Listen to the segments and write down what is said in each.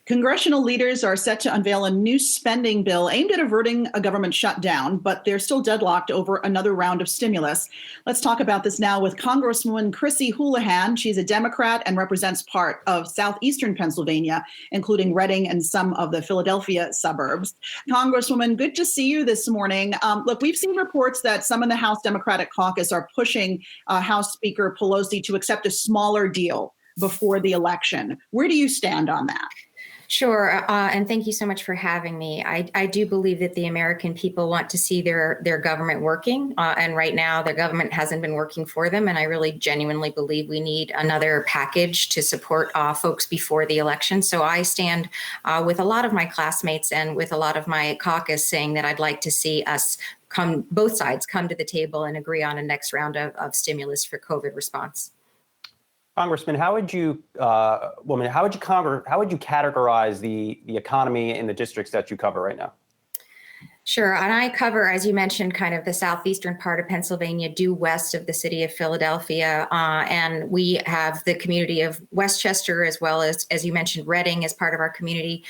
Congressional leaders are set to unveil a new spending bill aimed at averting a government shutdown, but they're still deadlocked over another round of stimulus. Let's talk about this now with Congresswoman Chrissy Houlahan. She's a Democrat and represents part of southeastern Pennsylvania, including Reading and some of the Philadelphia suburbs. Congresswoman, good to see you this morning. Look, we've seen reports that some in the House Democratic caucus are pushing House Speaker Pelosi to accept a smaller deal before the election. Where do you stand on that? Sure, and thank you so much for having me. I do believe that the American people want to see their government working, and right now their government hasn't been working for them, and I really genuinely believe we need another package to support folks before the election. So I stand with a lot of my classmates and with a lot of my caucus saying that I'd like to see us both sides come to the table and agree on a next round of stimulus for COVID response. Congressman, how would you categorize the economy in the districts that you cover right now? Sure, and I cover, as you mentioned, kind of the southeastern part of Pennsylvania, due west of the city of Philadelphia, and we have the community of Westchester, as well as you mentioned, Reading as part of our community.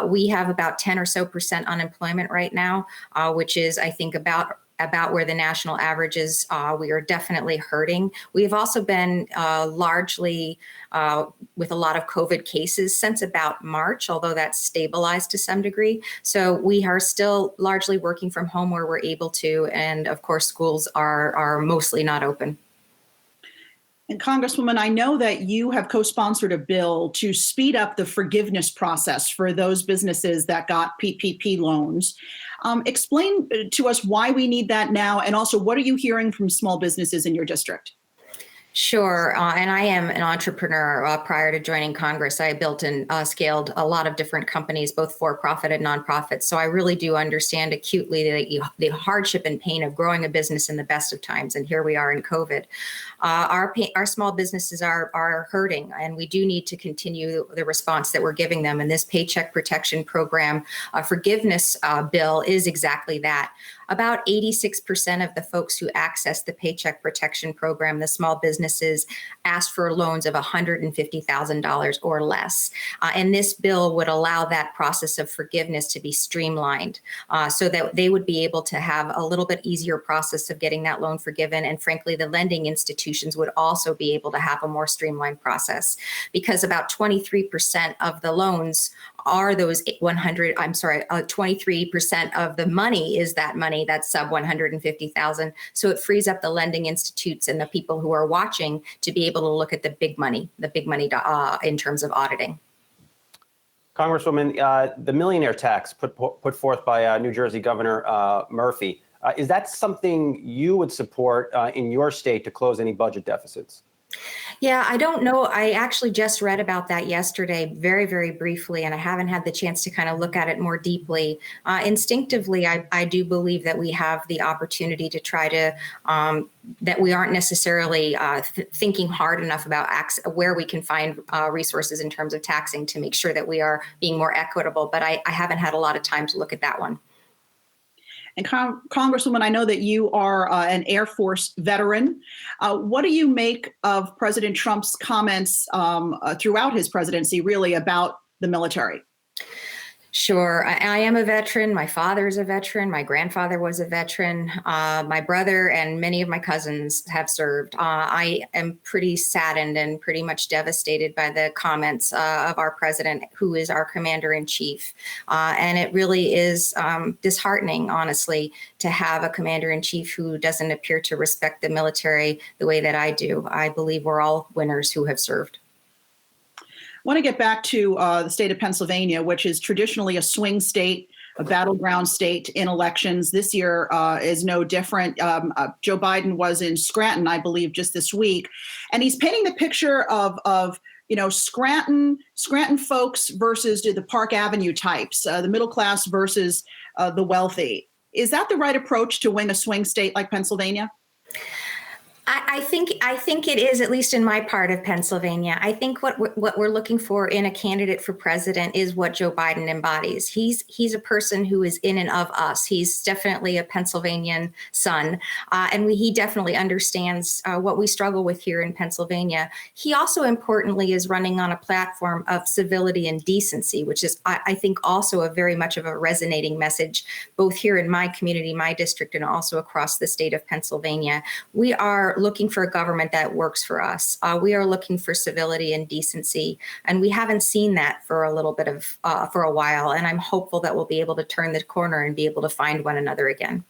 We have about 10% or so unemployment right now, which is, I think, about where the national average is. We are definitely hurting. We have also been largely with a lot of COVID cases since about March, although that's stabilized to some degree. So we are still largely working from home where we're able to, and of course schools are mostly not open. And Congresswoman, I know that you have co-sponsored a bill to speed up the forgiveness process for those businesses that got PPP loans. Explain to us why we need that now, and also what are you hearing from small businesses in your district? Sure, and I am an entrepreneur. Prior to joining Congress, I built and scaled a lot of different companies, both for-profit and nonprofit. So I really do understand acutely the hardship and pain of growing a business in the best of times. And here we are in COVID. Our small businesses are hurting, and we do need to continue the response that we're giving them. And this Paycheck Protection Program forgiveness bill is exactly that. About 86% of the folks who access the Paycheck Protection Program, the small businesses, asked for loans of $150,000 or less. And this bill would allow that process of forgiveness to be streamlined so that they would be able to have a little bit easier process of getting that loan forgiven. And frankly, the lending institutions would also be able to have a more streamlined process, because about 23% of the loans are those 23% of the money is that money that's sub 150,000. So it frees up the lending institutes and the people who are watching to be able to look at the big money in terms of auditing. Congresswoman, the Millionaire Tax put forth by New Jersey Governor Murphy, is that something you would support in your state to close any budget deficits? Yeah, I don't know. I actually just read about that yesterday, very, very briefly, and I haven't had the chance to kind of look at it more deeply. Instinctively, I do believe that we have the opportunity to try to, that we aren't necessarily thinking hard enough about where we can find resources in terms of taxing to make sure that we are being more equitable, but I haven't had a lot of time to look at that one. And Congresswoman, I know that you are an Air Force veteran. What do you make of President Trump's comments throughout his presidency, really, about the military? Sure. I am a veteran. My father is a veteran. My grandfather was a veteran. My brother and many of my cousins have served. I am pretty saddened and pretty much devastated by the comments of our president, who is our commander in chief. And it really is disheartening, honestly, to have a commander in chief who doesn't appear to respect the military the way that I do. I believe we're all winners who have served. I want to get back to the state of Pennsylvania, which is traditionally a swing state, a battleground state in elections. This year is no different. Joe Biden was in Scranton, I believe, just this week, and he's painting the picture of Scranton folks versus the Park Avenue types, the middle class versus the wealthy. Is that the right approach to win a swing state like Pennsylvania? I think it is, at least in my part of Pennsylvania. I think what we're looking for in a candidate for president is what Joe Biden embodies. He's a person who is in and of us. He's definitely a Pennsylvanian son, and he definitely understands what we struggle with here in Pennsylvania. He also, importantly, is running on a platform of civility and decency, which is, I think, also a very much of a resonating message, both here in my community, my district, and also across the state of Pennsylvania. We are looking for a government that works for us. We are looking for civility and decency, and we haven't seen that for a little bit of for a while. And I'm hopeful that we'll be able to turn the corner and be able to find one another again.